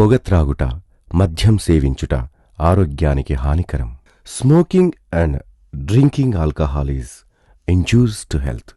పొగ త్రాగుట, మద్యం సేవించుట ఆరోగ్యానికి హానికరం. Smoking and drinking alcohol is injurious to health.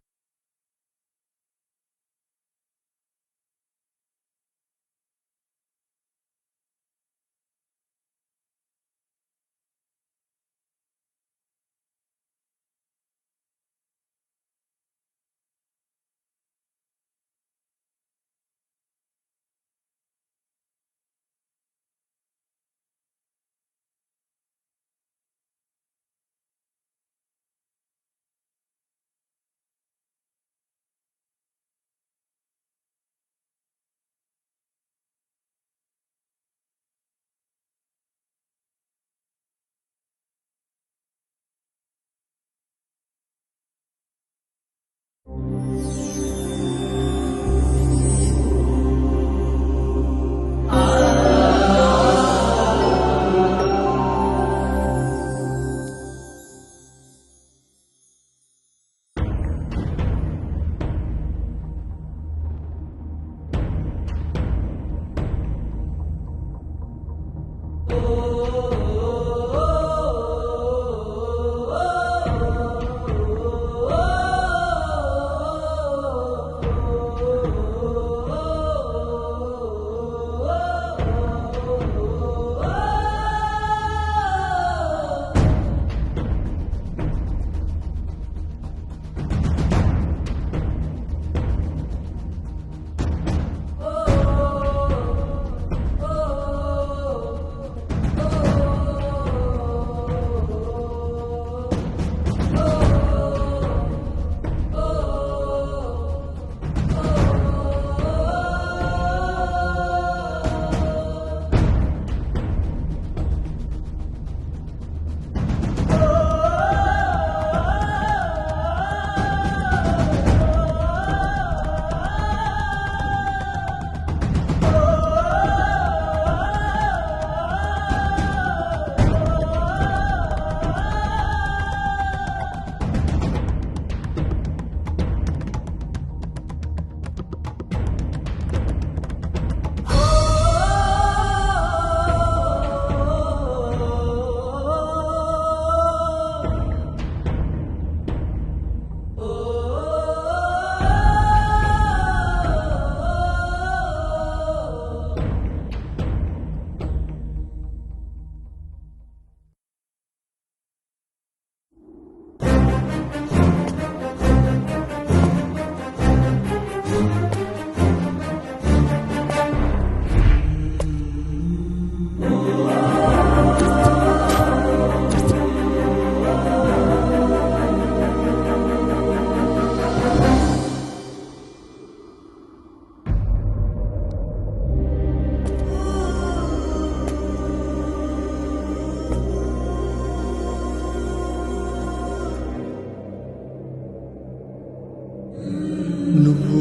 నువ్వు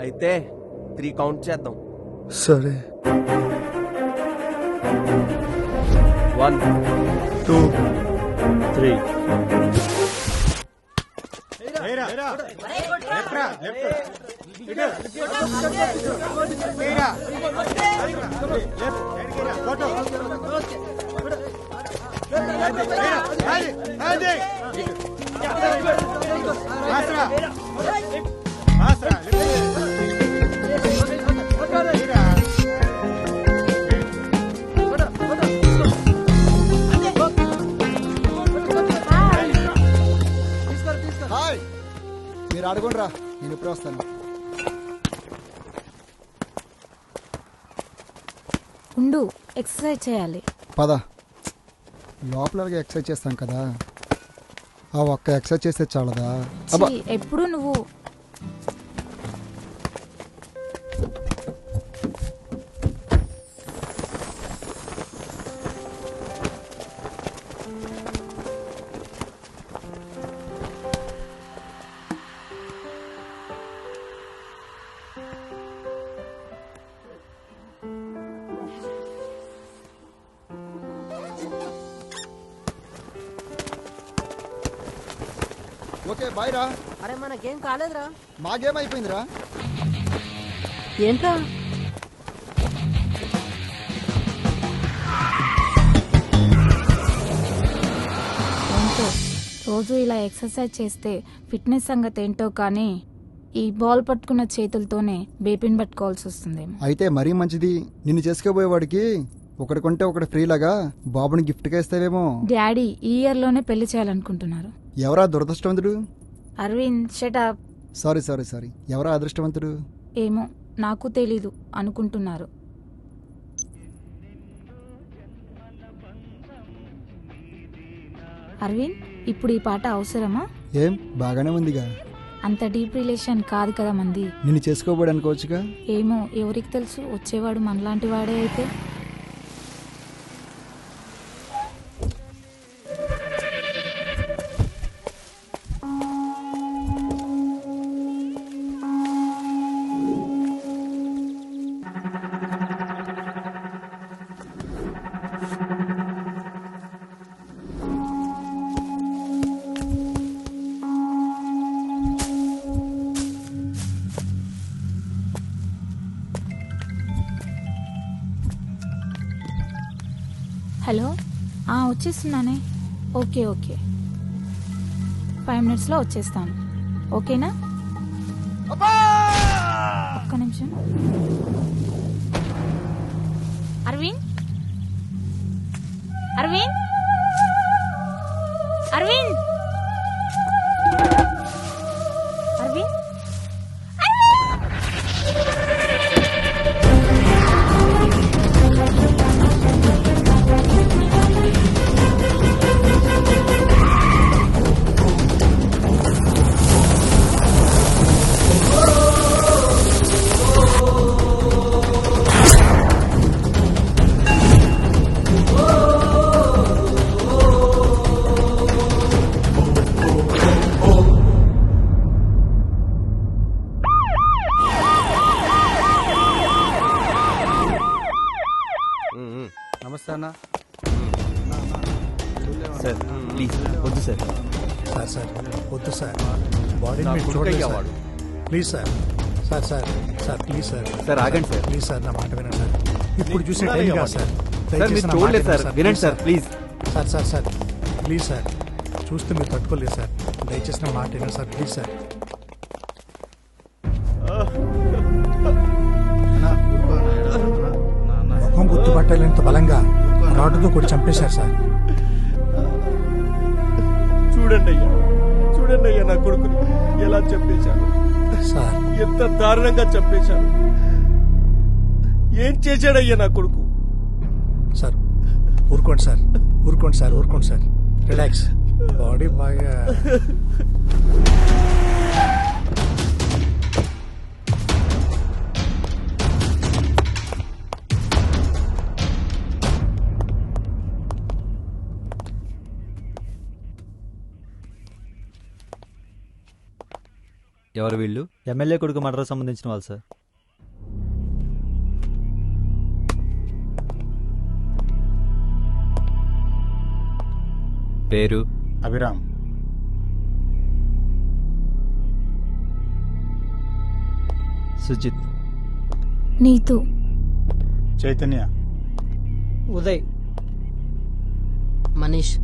అయితే 3 కౌంట్ చేద్దాం. సరే 1 2 3 హాయ్, మీరు అడగండి రా, నేను ఎప్పుడు వస్తాను. ఉండు, ఎక్సర్సైజ్ చేయాలి. పద, లోపలగా ఎక్సర్సైజ్ చేస్తాం కదా, ఆ ఒక్క ఎక్సర్సైజ్ చేస్తే చాలదా? అబ్బా, ఛీ, ఎప్పుడు నువ్వు ఓకే బాయ్ రా. అరే మనకేం కాలేదురా. మాకేమైపోయిందిరా? ఏంట్రా? ఏంటో రోజు ఇలా ఎక్సర్సైజ్ చేస్తే ఫిట్నెస్ సంగతి ఏంటో కానీ ఈ బాల్ పట్టుకున్న చేతులతోనే బేపిన్ పట్టుకోవాల్సి వస్తుందేమో. అయితే మరీ మంచిది. నిన్ను చేసుకోబోయేవాడికి ఒకటి కొంటే ఒకటి ఫ్రీలాగా బాబుని గిఫ్ట్గా ఇస్తావేమో. డాడీ ఈ ఇయర్ లోనే పెళ్లి చేయాలనుకుంటున్నారు. ఎవరా దురదృష్టవంతుడు? అరవింద్ షటప్. సారీ ఎవరా అదృష్టవంతుడు? ఏమో నాకు తెలీదు అనుకుంటున్నారు. అరవింద్ ఇప్పుడు ఈ పాట అవసరమా? ఏం బాగానే ఉందిగా. అంత డీప్ రిలేషన్ కాదు కదా మంది. నిన్ను చేసుకోబోడు అనుకోవచ్చుగా. ఏమో ఎవరికి తెలుసు, వచ్చేవాడు మనలాంటి వాడే అయితే. హలో, వచ్చేస్తున్నానే. ఓకే 5 minutesలో వచ్చేస్తాను. ఓకేనా? ఒక్క నిమిషం. అరవింద్ అరవింద్ అరవింద్ అరవింద్ నమస్తే అన్న. సార్ ప్లీజ్ వద్దు సార్. సార్ వద్దు సార్. బాడీని మీరు చూడండి sir. Please sir please sir. Sir ఆగండి సార్. ప్లీజ్ సార్ నా మాట వినండి సార్. ఇప్పుడు చూసే టైం కాదు సార్. సార్ దయచేసి మీరు నా మాట చూడలేదు సార్, వినండి వినండి sir please. Sir please sir. చూస్తే మీరు తట్టుకోలేదు సార్. దయచేసి నా మాట వినండి సార్. Please sir. ముఖం గుర్తుపట్టలేంత బలంగా రాడ్డుతో కొట్టి చంపేశారు సార్. చూడండి అయ్యా నా కొడుకుని ఎలా చంపేశాను. సార్ ఎంత దారుణంగా చంపేశాను. ఏం చేశాడయ్యా నా కొడుకు. సార్ ఊరుకోండి సార్. రిలాక్స్. బాడీ బాగా ఎవరు వీళ్ళు? ఎమ్మెల్యే కొడుకు మర్డర్ సంబంధించిన వాళ్ళు సార్. పేరు? అభిరామ్. సుజిత్. నీతు. చైతన్య. ఉదయ్. మనీష్.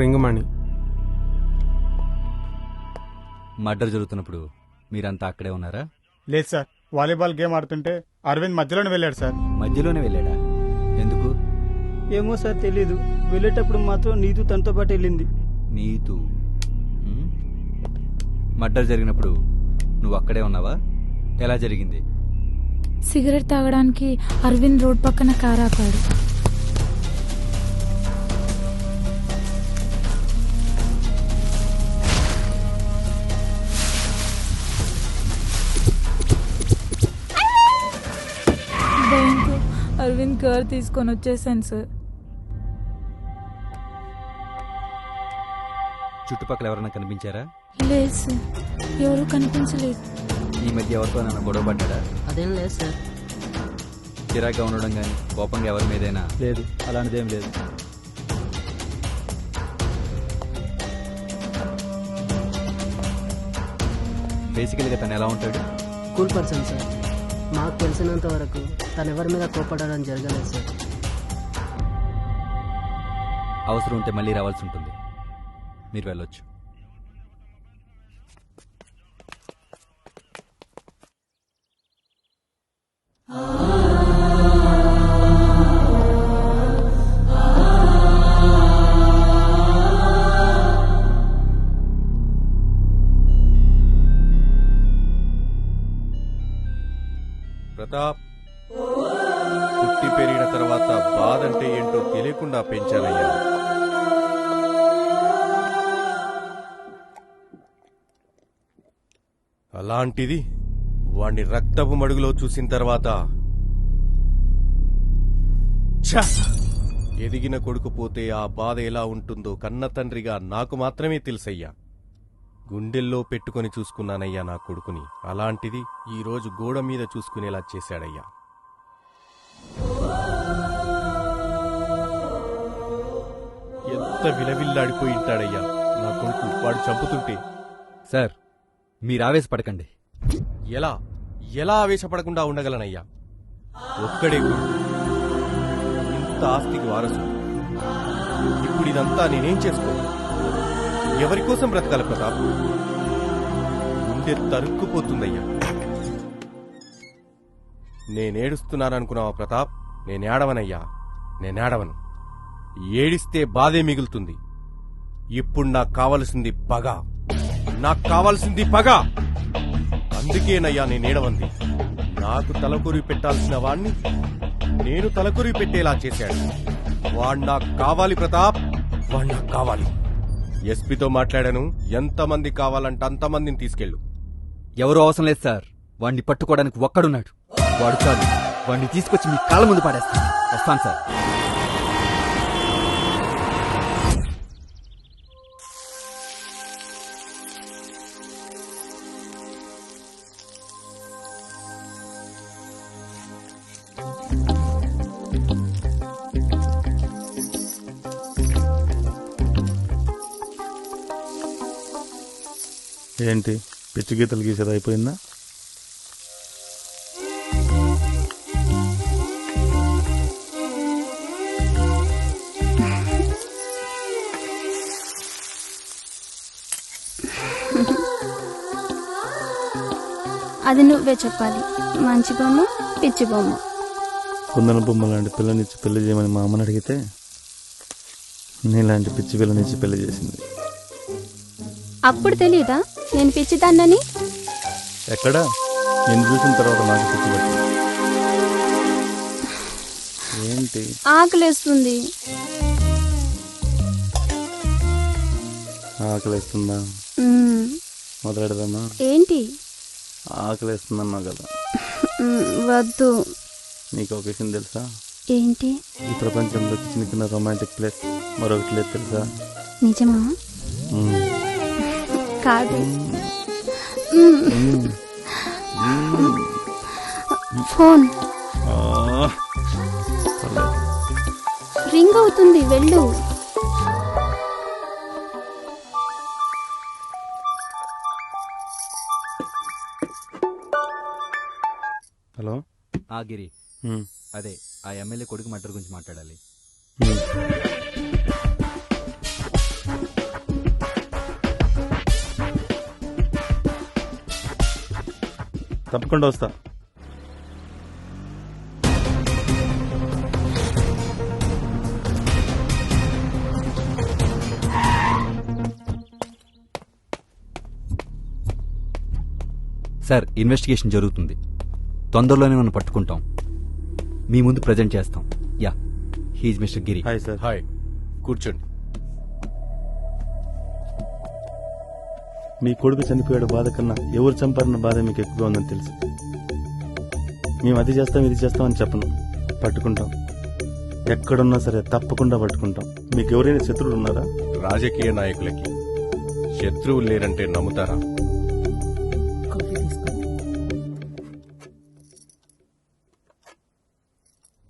రింగమణి. మర్డర్ జరుగుతున్నప్పుడు మీరంతా అక్కడే ఉన్నారా? లేదు సార్, వాలీబాల్ గేమ్ ఆడుతుంటే అరవింద్ మధ్యలోనే వెళ్ళాడు సార్. మధ్యలోనే వెళ్ళాడా? ఎందుకు? ఏమో సార్ తెలీదు. వెళ్ళేటప్పుడు మాత్రం నీతు తనతో పాటు వెళ్ళింది. నీతు. మర్డర్ జరిగినప్పుడు నువ్వు అక్కడే ఉన్నావా? ఎలా జరిగింది? సిగరెట్ తాగడానికి అరవింద్ రోడ్ పక్కన కారు ఆపాడు. భయంతో అరవింద్ కార్ తీసుకొని వచ్చేసాను సార్. చుట్టుపక్కల ఎవరైనా కనిపించారా? లేదు సార్, ఎవరూ కనిపించలేదు. ఈ మధ్య ఎవరితో నన్ను గొడవ పడ్డా? అదేం లేదు సార్. చిరాగ్గా ఉండడం కానీ కోపంగా ఎవరి మీదైనా? లేదు, అలాంటిదేం లేదు. బేసికల్గా తను ఎలా ఉంటాడు? Cool person sir. మాకు తెలిసినంత వరకు తను ఎవరి మీద కోపడడం జరగలేదు సార్. అవసరం ఉంటే మళ్ళీ రావాల్సి ఉంటుంది. మీరు వెళ్ళొచ్చు. ప్రతాప్, పుట్టి పెరిగిన తర్వాత బాధ అంటే ఏంటో తెలియకుండా పెంచానయ్యా. అలాంటిది వాణ్ణి రక్తపు మడుగులో చూసిన తర్వాత ఛ! ఎదిగిన కొడుకు పోతే ఆ బాధ ఎలా ఉంటుందో కన్న తండ్రిగా నాకు మాత్రమే తెలుసయ్యా. గుండెల్లో పెట్టుకొని చూసుకున్నానయ్యా నా కొడుకుని. అలాంటిది ఈరోజు గోడ మీద చూసుకునేలా చేశాడయ్యా. ఎంత విలవిల్లాడిపోయి ఉంటాడయ్యా నా కొడుకు వాడు చంపుతుంటే. సార్, మీరు ఆవేశపడకండి. ఎలా ఎలా ఆవేశపడకుండా ఉండగలనయ్యా? ఒక్కడే కొడుకు, ఇంత ఆస్తికి వారసు. ఇప్పుడు ఇదంతా నేనేం చేసుకోను? ఎవరి కోసం బ్రతకాలి ప్రతాప్? గుండె తరుక్కుపోతుందయ్యా. నేనేడుస్తున్నాననుకున్నావా ప్రతాప్? నేనేడవనయ్యా, నేనేడవను. ఏడిస్తే బాధే మిగులుతుంది. ఇప్పుడు నాకు కావలసింది పగ, నాకు కావలసింది పగ. అందుకేనయ్యా నేనేడవంది. నాకు తలకొరి పెట్టాల్సిన వాణ్ణి నేను తలకొరి పెట్టేలా చేశాడు. వాడు నాకు కావాలి ప్రతాప్, వాడు నాకు కావాలి. ఎస్పీతో మాట్లాడాను. ఎంతమంది కావాలంటే అంతమందిని తీసుకెళ్ళు. ఎవరూ అవసరం లేదు సార్. వాడిని పట్టుకోవడానికి ఒక్కడున్నాడు. వాడు చాలు. వాడిని తీసుకొచ్చి మీ కాళ్ళ ముందు పాడేస్తాను. వస్తాను సార్. ఏంటి పిచ్చి గీతలు గీసేది అయిపోయిందా? అది నువ్వే చెప్పాలి. మంచి బొమ్మ, పిచ్చి బొమ్మ. కుందన బొమ్మ లాంటి పిల్లనిచ్చి పెళ్లి చేయమని మా అమ్మని అడిగితే నీలాంటి పిచ్చి పిల్లనిచ్చి పెళ్లి చేసింది. అప్పుడు తెలీదా నేను పిచ్చిదాన్నని? ఎక్కడా? నేను చూసిన తర్వాత నాకు పిచ్చి పట్టింది. ఏంటి? ఆకలేస్తుంది. ఆకలేస్తుందా? మొదలెడదామా? ఏంటి? ఆకలేస్తుందమ్మా కదా. వద్దు. నీకు ఒక విషయం తెలుసా? ఏంటి? ఈ ప్రపంచంలో చిన్న చిన్న రొమాంటిక్ ప్లేస్ మరొకటి లేదు తెలుసా? నిజమా? కాదు. ఫోన్ రింగ్ అవుతుంది, వెళ్ళు. హలో. గిరి, అదే ఆ ఎమ్మెల్యే కొడుకు మర్డర్ గురించి మాట్లాడాలి. తప్పకుండా వస్తా. సార్, ఇన్వెస్టిగేషన్ జరుగుతుంది. తొందరలోనే మనం పట్టుకుంటాం. మీ ముందు ప్రజెంట్ చేస్తాం. Yeah, he's mister Giri. Hi sir. Hi, కూర్చోండి. మీ కొడుకు చనిపోయాడు బాధ కన్నా ఎవరు చంపారన్న బాధ మీకు ఎక్కువగా ఉందని తెలుసు. మేము అది చేస్తాం ఇది చేస్తాం అని చెప్పను. పట్టుకుంటాం. ఎక్కడున్నా సరే తప్పకుండా పట్టుకుంటాం. మీకు ఎవరైనా శత్రువులు ఉన్నారా? రాజకీయ నాయకులకి శత్రువులు లేరంటే నమ్ముతారా?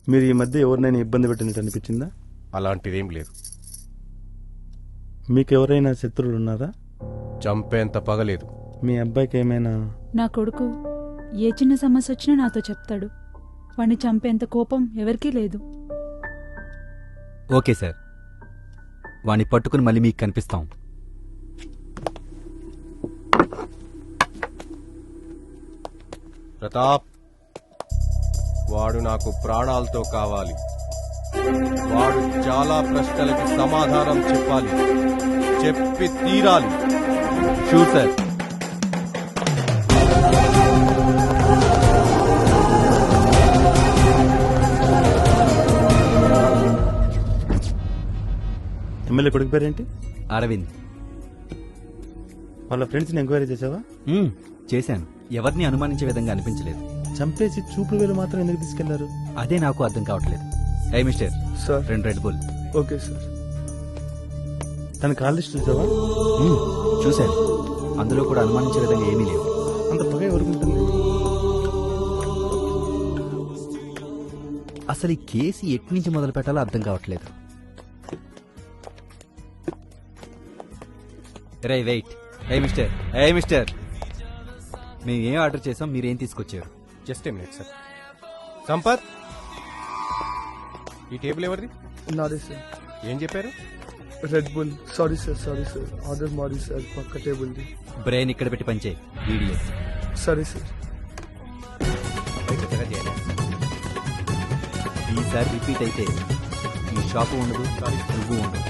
మీరు ఈ మధ్య ఎవరినైనా ఇబ్బంది పెట్టినట్టు అనిపించిందా? అలాంటిదేం లేదు. మీకు ఎవరైనా శత్రువులు ఉన్నారా? చంపేంత పగలేదు. మీ అబ్బాయికి ఏమైనా నా కొడుకు ఏ చిన్న సమస్య వచ్చినా నాతో చెప్తాడు. వాణ్ణి చంపేంత కోపం ఎవరికీ లేదు. ఓకే సార్, వాణ్ణి పట్టుకుని మళ్ళీ మీకు కనిపిస్తాం. ప్రతాప్, వాడు నాకు ప్రాణాలతో కావాలి. వాడు చాలా ప్రశ్నలకి సమాధానం చెప్పాలి, చెప్పి తీరాలి. Sure sir. ఎమ్మెల్యే కొడుకు పేరేంటి? అరవింద్. వాళ్ళ ఫ్రెండ్స్ని ఎంక్వైరీ చేసావా? చేశాను. ఎవరిని అనుమానించే విధంగా అనిపించలేదు. చంపేసి చూపుడు వేలు మాత్రం ఎందుకు తీసుకెళ్లారు? అదే నాకు అర్థం కావట్లేదు. ఏ mister sir. 2 Red Bull. Okay sir. తన కాల్ లిస్ట్ చూసావా? చూశాను. అందులో కూడా అనుమానించే విధంగా ఏమీ లేవు. అంత పగ ఎవరుకుంటుంది? అసలు ఈ కేసు ఎటు నుంచి మొదలు పెట్టాలో అర్థం కావట్లేదు. రే వెయిట్. ఏ మిస్టర్ మేము ఏం ఆర్డర్ చేసాం, మీరేం తీసుకొచ్చారు? Just a minute sir. Sampath, ఈ టేబుల్ ఎవరిది? నాదే సార్. ఏం చెప్పారు? Red bull. Sorry sir. Order మాది సార్. పక్క టేబుల్ది. బ్రెయిన్ ఇక్కడ పెట్టి పంచే. ఈడియట్. సరే సార్. ఈసారి రిపీట్ అయితే ఈ షాపు ఉండదు, నువ్వు ఉండదు.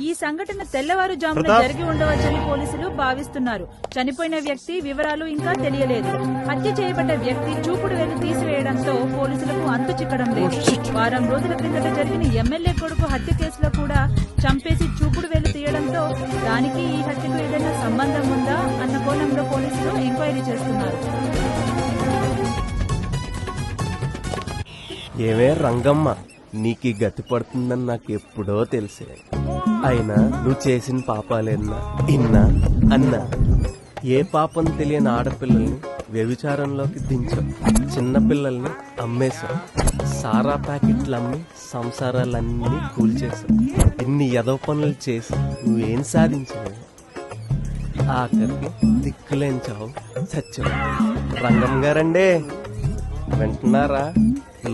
ఈ సంఘటన తెల్లవారుజామున జరిగి ఉండవచ్చని పోలీసులు భావిస్తున్నారు. చనిపోయిన వ్యక్తి వివరాలు ఇంకా తెలియలేదు. హత్య చేయబడ్డ వ్యక్తి చూపుడు వేలు తీసివేయడంతో పోలీసులకు అంతు చిక్కడం లేదు. వారం రోజుల క్రిందట జరిగిన ఎమ్మెల్యే కొడుకు హత్య కేసులో కూడా చంపేసి చూపుడు వేలు తీయడంతో దానికి ఈ హత్యకు ఏదైనా సంబంధం ఉందా అన్న కోణంలో పోలీసులు ఎంక్వైరీ చేస్తున్నారు. ఏమే రంగమ్మ, నీకు గతి పడుతుందని నాకు ఎప్పుడో తెలిసే. అయినా నువ్వు చేసిన పాపాలేనా ఇన్నా అన్నా? ఏ పాపం తెలియని ఆడపిల్లల్ని వ్యభిచారంలోకి దించావు, చిన్నపిల్లల్ని అమ్మేశావు, సారా ప్యాకెట్లు అమ్మి సంసారాలన్నీ కూల్చేశావు. ఇన్ని ఎదవ పనులు చేసి నువ్వేం సాధించావు? ఆఖరికి దిక్కులేంచావు, చచ్చావు. రంగమ్మ గారండే, వింటున్నారా?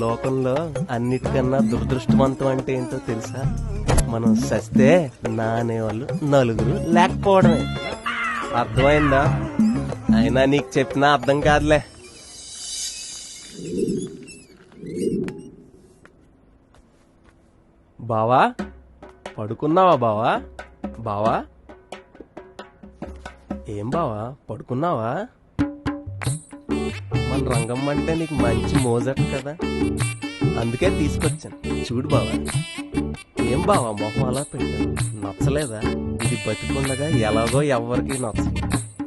లోకంలో అన్నిటికన్నా దురదృష్టవంతం అంటే ఏంటో తెలుసా? మనం సస్తే నా అనేవాళ్ళు నలుగురు లేకపోవడమే. అర్థమైందా? అయినా నీకు చెప్పినా అర్థం కాదులే. బావా, పడుకున్నావా బావా? బావా, ఏం బావా పడుకున్నావా? మన రంగమ్మ అంటే నీకు మంచి మోజట్ కదా, అందుకే తీసుకొచ్చాను. చూడు బావా. ఏం బావా మొహం అలా పెట్టాను? నచ్చలేదా? ఇది బతికుండగా ఎలాగో ఎవరికి నచ్చదు,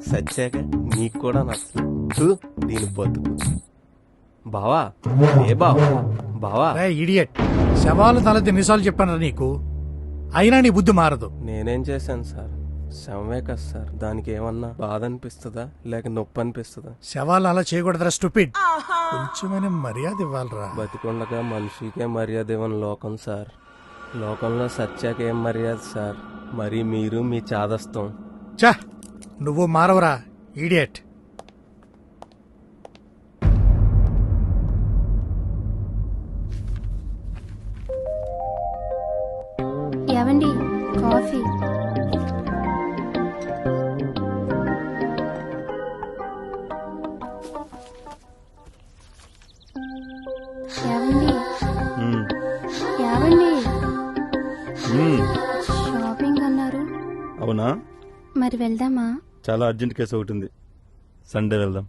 సచ్చాక నీకు కూడా నచ్చదు. దీని బతుకు. బావా, ఏ బావా? బావా ఇడియట్, శవాలు తలది నిజాలు చెప్పాను నీకు, అయినా నీ బుద్ధి మారదు. నేనేం చేశాను సార్? శవమే కదా సార్, దానికి ఏమన్నా బాధ అనిపిస్తుందా లేక నొప్పి అనిపిస్తుందా? శవాలు అలా చేయకూడదురా స్టూపిడ్. కొంచెమైనా మర్యాద ఇవ్వాలరా. బతికుండగా మనిషికే మర్యాద ఇవ్వని లోకం సార్. లోకంలో సత్యాక ఏం మర్యాద సార్? మరి మీరు మీ చాదస్తం. చా, నువ్వు మారవరా ఇడియట్. ఏవండి, కాఫీ. షాపింగ్ అన్నారు. అవునా? మరి వెళ్దామా? చాలా అర్జెంట్ కేసు ఒకటి ఉంది, సండే వెళ్దాం.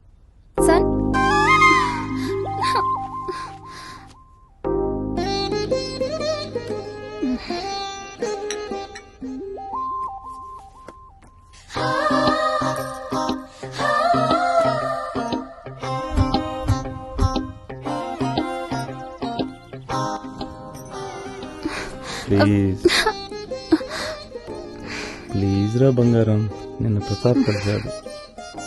ప్లీజ్ రా బంగారం, నిన్న ప్రతాప్ కలిశాడు.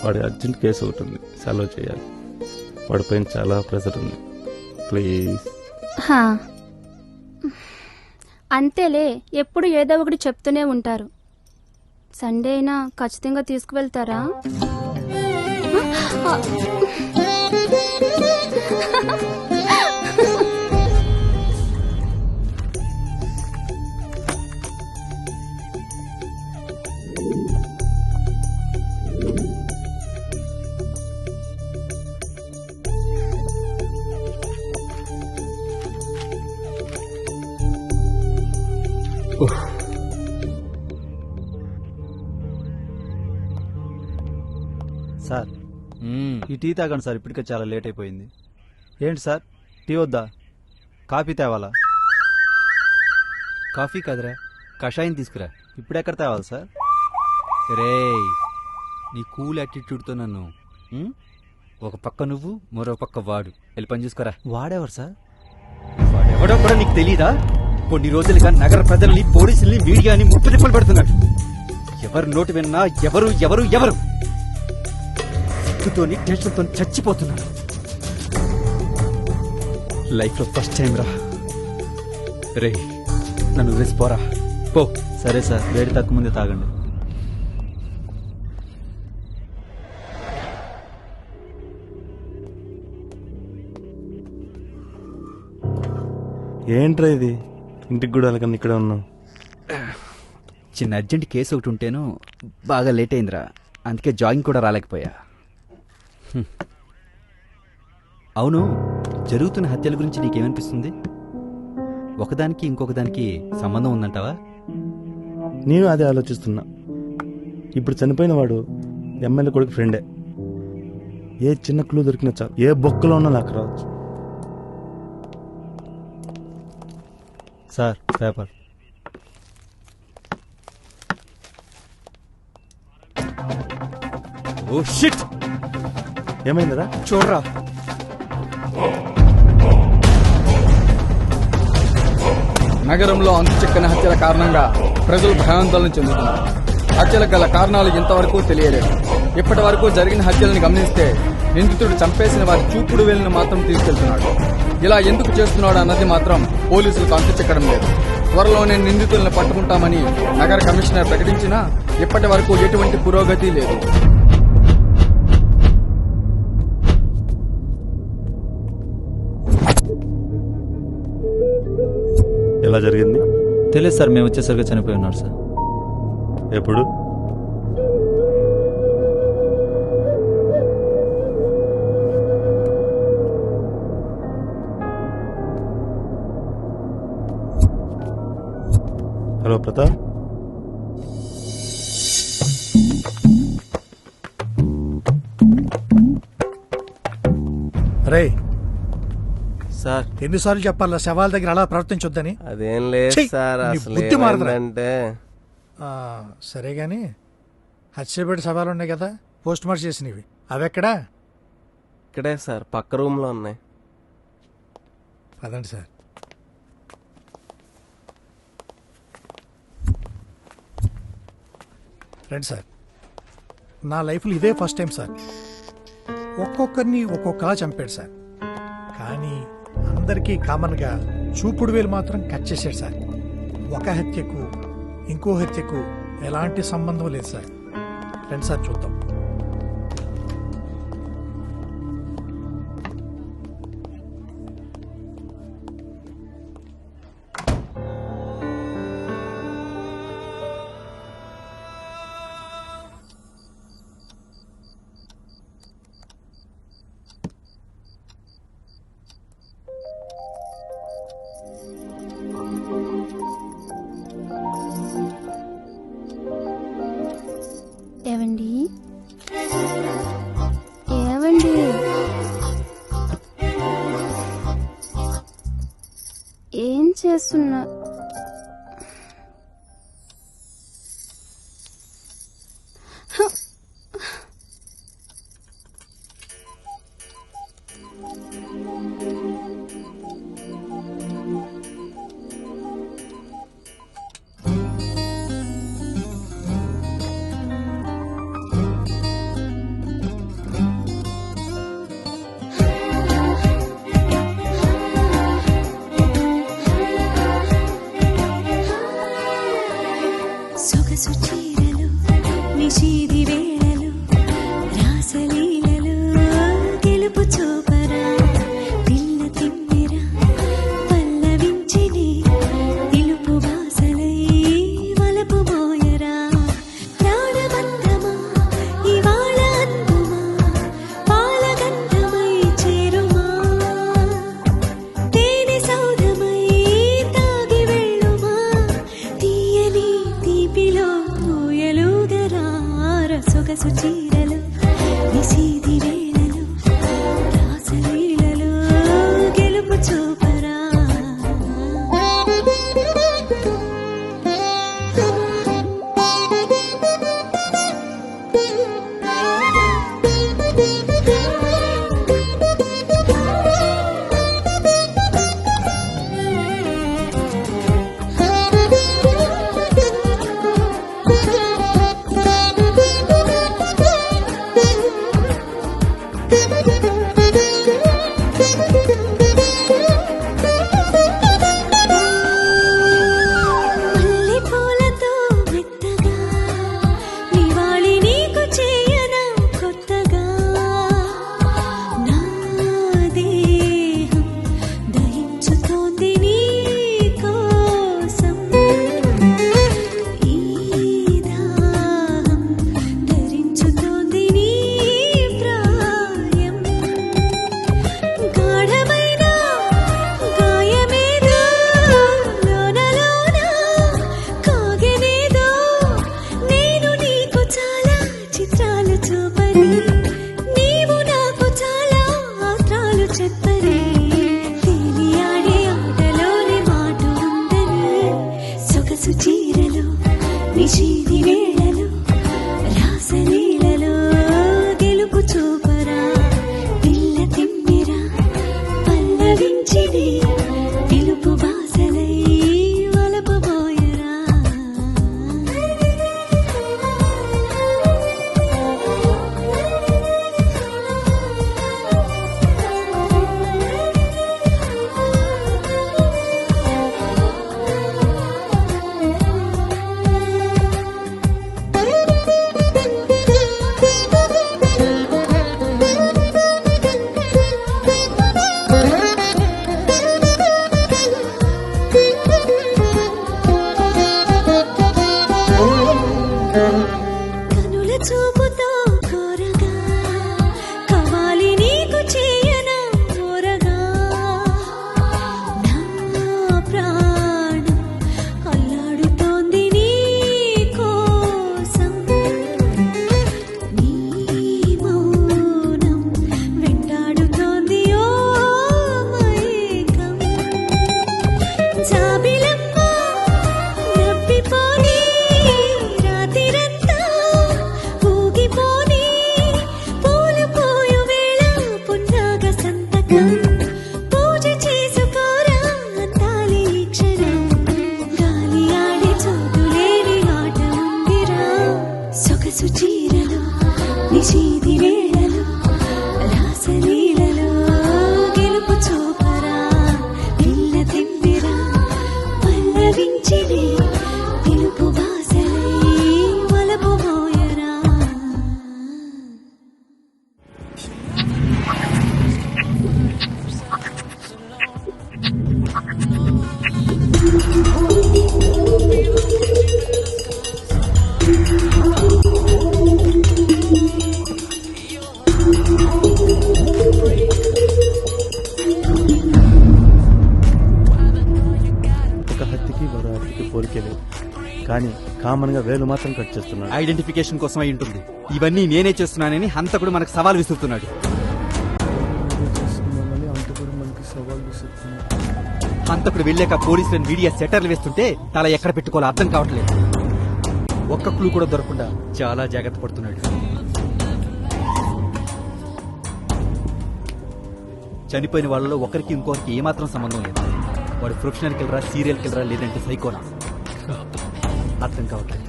వాడి అర్జెంట్ కేసు ఒకటి ఉంది, సెలవు చేయాలి. వాడి పైన చాలా ప్రెషర్ ఉంది. ప్లీజ్. అంతేలే, ఎప్పుడు ఏదో ఒకటి చెప్తూనే ఉంటారు. సండే అయినా ఖచ్చితంగా తీసుకువెళ్తారా? సార్ ఈ టీ తాగండి సార్, ఇప్పటికే చాలా లేట్ అయిపోయింది. ఏంటి సార్, టీ వద్దా? కాఫీ తేవాలా? కాఫీ కాదురా, కషాయం తీసుకురా. ఇప్పుడెక్కడ తేవాలి సార్? రే, నీ కూల్ యాటిట్యూడ్తో నన్ను ఒక పక్క నువ్వు, మరో పక్క వాడు వెళ్ళి పని చూసుకోరా. వాడెవరు సార్? వాడెవడో కూడా నీకు తెలీదా? కొన్ని రోజులుగా నగర ప్రజల్ని, పోలీసుల్ని, మీడియాని ముప్పు తిప్పలు పెడుతున్నాడు. ఎవరు నోటు విన్నా ఎవరు ఎవరు ఎవరు సిగ్గుతోని టెన్షన్తో చచ్చిపోతున్నాడు. లైఫ్ లో ఫస్ట్ టైం రా. రే, నన్ను వేసిపోరా పో. సరే సార్, వేడి తక్కువ ముందే తాగండి. ఏంట్రా ఇది, ఇంటికి కూడా వెళ్ళకన్నా ఇక్కడ ఉన్నాం. చిన్న అర్జెంట్ కేసు ఒకటి ఉంటేను బాగా లేట్ అయిందిరా, అందుకే జాగింగ్ కూడా రాలేకపోయా. అవును, జరుగుతున్న హత్యల గురించి నీకేమనిపిస్తుంది? ఒకదానికి ఇంకొకదానికి సంబంధం ఉందంటావా? నేను అదే ఆలోచిస్తున్నా. ఇప్పుడు చనిపోయిన వాడు ఎమ్మెల్యే కొడుకు ఫ్రెండే. ఏ చిన్న క్లూ దొరికినా చాలు, ఏ బొక్కలో ఉన్నా నాకు రావచ్చు. Sir, paper. ఓ షిట్, ఏమైందిరా? చూడరా. నగరంలో అంతుచిక్కని హత్యల కారణంగా ప్రజలు భయాందోళన చెందుతున్నారు. హత్యలకు గల కారణాలు ఇంతవరకు తెలియలేదు. ఇప్పటి వరకు జరిగిన హత్యలను గమనిస్తే నిందితుడు చంపేసిన వారి చూపుడు వేలును మాత్రం తీసుకెళ్తున్నాడు. ఇలా ఎందుకు చేస్తున్నాడు అన్నది మాత్రం పోలీసులకు అంతు చిక్కడం లేదు. త్వరలోనే నిందితులను పట్టుకుంటామని నగర కమిషనర్ ప్రకటించినా ఇప్పటి వరకు ఎటువంటి పురోగతి లేదు. ఎలా జరిగింది తెలియదు సార్, మేము వచ్చేసరికి చనిపోయి ఉన్నారు సార్. ఎప్పుడు? హలో ప్రతాప్. రే సార్, ఎన్నిసార్లు చెప్పాలా శవాల దగ్గర అలా ప్రవర్తించొద్దని? అదేం లేదు ఛీ! సార్. నీ అసలు బుద్ధి మారదురా. ఏమైందంటే సరే గాని హత్యపెట్టి శవాలు ఉన్నాయి కదా, పోస్ట్ మార్టం చేసినవి, అవెక్కడా? ఇక్కడే సార్, పక్క రూమ్ లో ఉన్నాయి. పదండి సార్. రండి సార్. నా లైఫ్లో ఇదే ఫస్ట్ టైం సార్. ఒక్కొక్కరిని ఒక్కొక్కలా చంపాడు సార్. కానీ అందరికీ కామన్గా చూపుడు వేలు మాత్రం కట్ చేశాడు సార్. ఒక హత్యకు ఇంకో హత్యకు ఎలాంటి సంబంధం లేదు సార్. రండి సార్ చూద్దాం. ఏవండి ఏవండి ఏం చేస్తున్నా? స్వర్గం పూజ చేసుకోరా తాలి క్షణం గాలి ఆడే చోటు లేని ఆట ఉందిరా సొగసు చీరలో నిషీది వేళలో రాసలీలలో గెలుపు చూపరా పిల్ల తిమ్మిరా పల్లవించినే పిలుపు వాసలై వలపు మోయరా ఒక హత్యకి మరో హత్యకి పోలికలే కానీ కామన్ గా వేలు మాత్రం కట్ చేస్తున్నాడు. ఐడెంటిఫికేషన్ కోసం అయి ఉంటుంది. ఇవన్నీ నేనే చేస్తున్నానని హంతకుడు మనకు సవాల్ విసురుతున్నాడు. హంతకుడు వెళ్ళాక పోలీసులను మీడియా సెటర్లు వేస్తుంటే తల ఎక్కడ పెట్టుకోవాలో అర్థం కావట్లేదు. ఒక్క క్లూ కూడా దొరకకుండా చాలా జాగ్రత్త పడుతున్నాడు. చనిపోయిన వాళ్ళలో ఒకరికి ఇంకొకరికి ఏమాత్రం సంబంధం లేదు. వాడు ప్రొఫెషనల్ కిల్లరా, సీరియల్ కిల్లరా, లేదంటే సైకోనా అర్థం కావట్లేదు.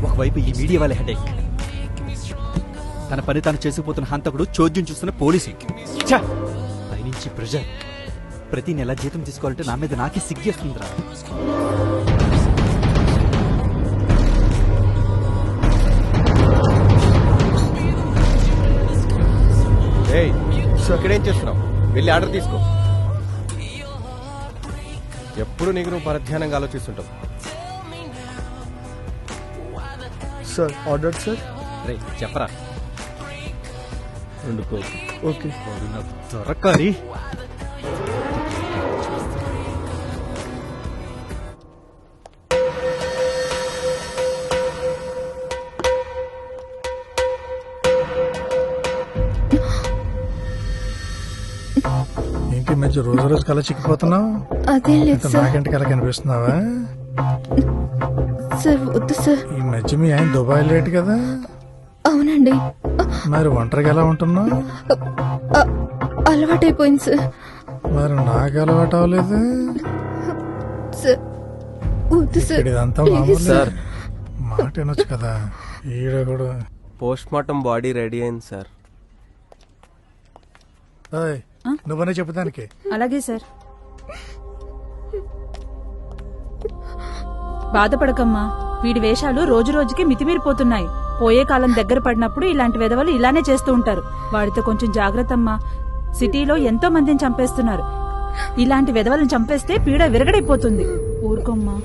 ఒకవైపు ఈ మీడియా వాళ్ళ హెడేక్, తన పని తాను చేసుకుపోతున్న హంతకుడు చోద్యం చూస్తున్న పోలీసు. ఛ! పైనుంచి ప్రెషర్. ప్రతి నెల జీతం తీసుకోవాలంటే నా మీద నాకే సిగ్గేస్తుందిరా. ఏయ్, ఇక్కడేం చేస్తున్నావు? వెళ్ళి ఆర్డర్ తీసుకో. ఎప్పుడు నీకు నువ్వు పరధ్యానంగా ఆలోచిస్తుంటావు. Sir order sir. రే చెప్పరా. 2 కోక్. ఓకే. దొరకాలి. ఏంటి ఈ మధ్య రోజు రోజు కల చిక్కిపోతున్నావు? అదేం లేదు ఇంత సార్. నాకంటి కల కనిపిస్తున్నావా? సార్ వద్దు సార్. ఈ మధ్య మీ ఆయన దుబాయ్ లేట్ కదా? అవునండి. మరి ఒంటరిగా ఎలా ఉంటున్నావు? అలవాటైపోయింది సార్. మరి నాకు అలవాటు అవ్వలేదు. సార్ వద్దు సార్. ఇక్కడ ఇదంతా ప్లీజ్ మామూలు సార్. మాట వినొచ్చు కదా. ఈడ కూడా పోస్ట్ మార్టం బాడీ రెడీ అయింది సార్. ఓయ్, నువ్వనే చెప్పుదానికి. అలాగే సార్. బాధపడకమ్మా, వీడి వేషాలు రోజు రోజుకి మితిమీరిపోతున్నాయి. పోయే కాలం దగ్గర పడినప్పుడు ఇలాంటి వెధవలు ఇలానే చేస్తూ ఉంటారు. వాడితో కొంచెం జాగ్రత్తమ్మా. సిటీలో ఎంతో మందిని చంపేస్తున్నారు. ఇలాంటి వెధవలను చంపేస్తే పీడ విరగడైపోతుంది. ఊరుకోమ్మా.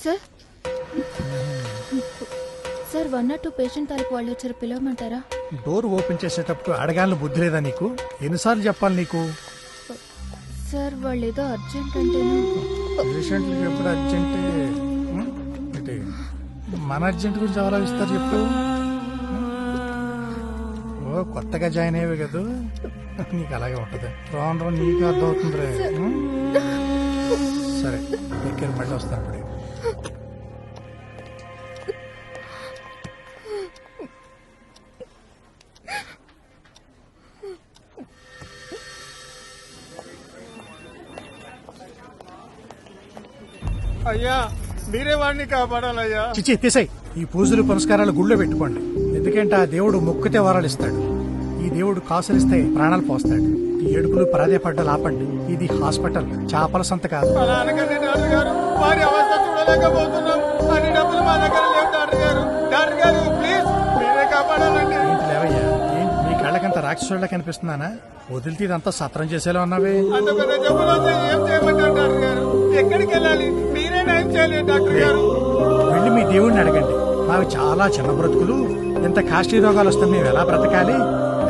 సార్ సార్ 102 పేషెంట్ తాలూకు వాళ్ళు వచ్చారు, పిలవమంటారా? డోర్ ఓపెన్ చేసేటప్పుడు అడగాలని బుద్ధి లేదా నీకు? ఎన్నిసార్లు చెప్పాలి నీకు? సార్ వాళ్ళు ఏదో అర్జెంట్ అంటేను. పేషెంట్లకి ఎప్పుడు అర్జెంటే? అంటే మన అర్జెంట్ గురించి ఆలోచిస్తారు చెప్పు. ఓ కొత్తగా జాయిన్ అయ్యేవి కదా, నీకు అలాగే ఉంటది. రాను రాను నీకు అర్థం అవుతుంది రే. సరే దగ్గర మళ్ళీ వస్తాను ఇప్పుడు. అయ్యా మీరే వాడిని కాపాడాలయ్యా. చిచ్చి తీసాయి. ఈ పూజలు పునస్కారాలు గుళ్ళో పెట్టుకోండి. ఎందుకంటే ఆ దేవుడు మొక్కితే వరాలు ఇస్తాడు. ఈ దేవుడు కాసులిస్తే ప్రాణాలు పోస్తాడు. ఈ ఏడుపులు ప్రాధేయపడ్డాలు ఆపండి. ఇది హాస్పిటల్, చేపల సంత కాదు. అలా అనకండి నాన్నగారు, వారి అవస్థ చూడలేకపోతున్నాం. అన్ని డబ్బులు మా దగ్గర లేవు డాక్టర్ గారు. డాక్టర్ గారు ప్లీజ్ మీరే కాపాడాలండి. ఏంటి లేవయ్యా, ఏంటి మీ కళ్ళకంత రాక్షసుళ్ళ కనిపిస్తున్నానా? వదిలితే ఇదంతా సత్రం చేసేలా ఉన్నావే. అంత పెద్ద జబ్బులు వస్తే ఏం చేయమంటారు డాక్టర్ గారు? ఎక్కడికి వెళ్ళాలి? మీరే నయం చేయాలి డాక్టర్ గారు. వెళ్ళి మీ దేవుడిని అడగండి. మావి చాలా చిన్న బ్రతుకులు, ఇంత కాస్ట్లీ రోగాలు వస్తే మేము ఎలా బ్రతకాలి,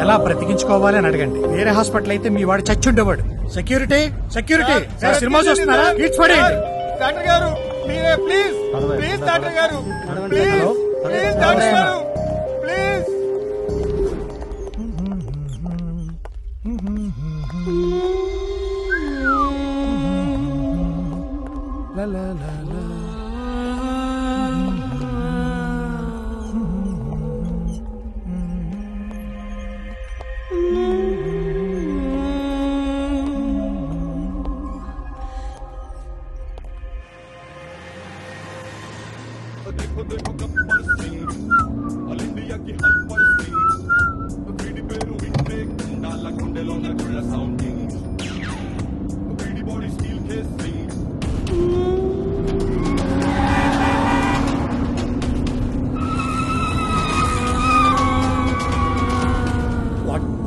ఎలా బ్రతికించుకోవాలి అని అడగండి. వేరే హాస్పిటల్ అయితే మీ వాడు చచ్చుండేవాడు. సెక్యూరిటీ సెక్యూరిటీ సినిమా చూస్తున్నారా? ఇట్స్ పడేయండి. డాక్టర్ గారు మీరే ప్లీజ్ ప్లీజ్ డాక్టర్ గారు ప్లీజ్ ప్లీజ్ డాక్టర్ గారు please. Law law law law.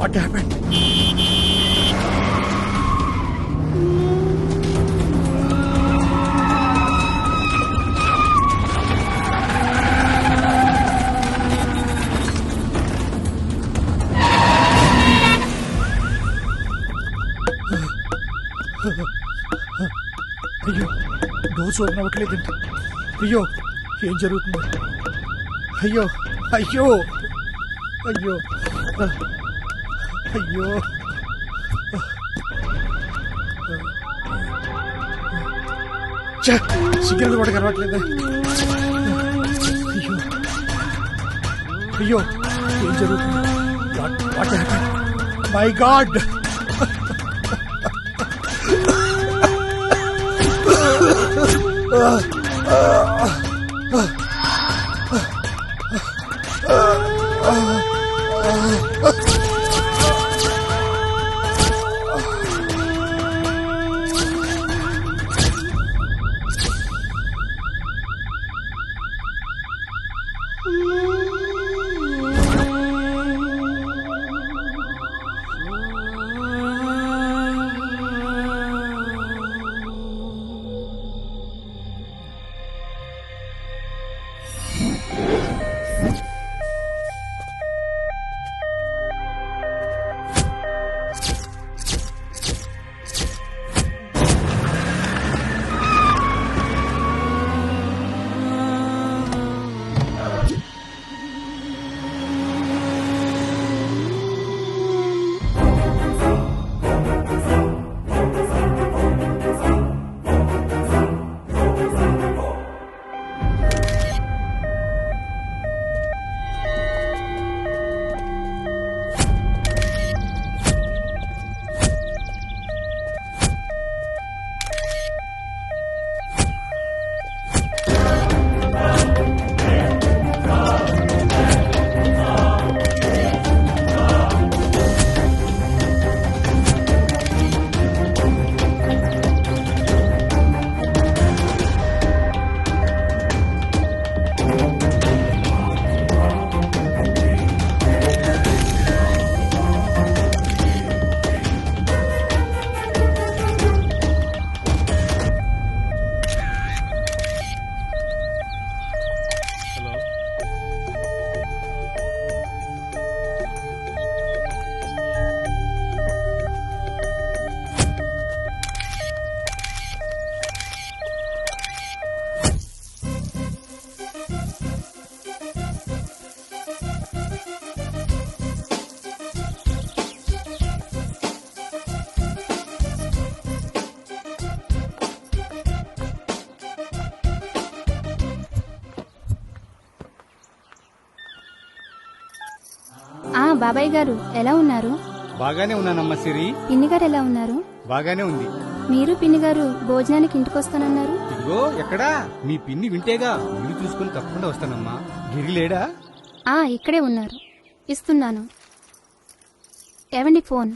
What happened? అయ్యో డోర్స్ ఓపెన్ అవ్వట్లేదండి. అయ్యో ఏం జరుగుతుంది? అయ్యో అయ్యో అయ్యో అయ్యో సిగ్నల్ కూడా కలవట్లేదా? అయ్యో అయ్యో ఏం జరుగుతుంది? What happen? My God! బాబాయ్ గారు ఎలా ఉన్నారు? బాగానే ఉన్నానమ్మా సిరి. పిన్ని గారు ఎలా ఉన్నారు? బాగానే ఉంది. మీరు పిన్ని గారు భోజనానికి ఇంటికొస్తానన్నారు. ఇదిగో ఎక్కడా మీ పిన్ని వింటేగా ఇల్లు చూసుకుని తప్పకుండా వస్తానమ్మా. గిరి లేడా? ఇక్కడే ఉన్నారు, ఇస్తున్నాను. ఏవండి ఫోన్.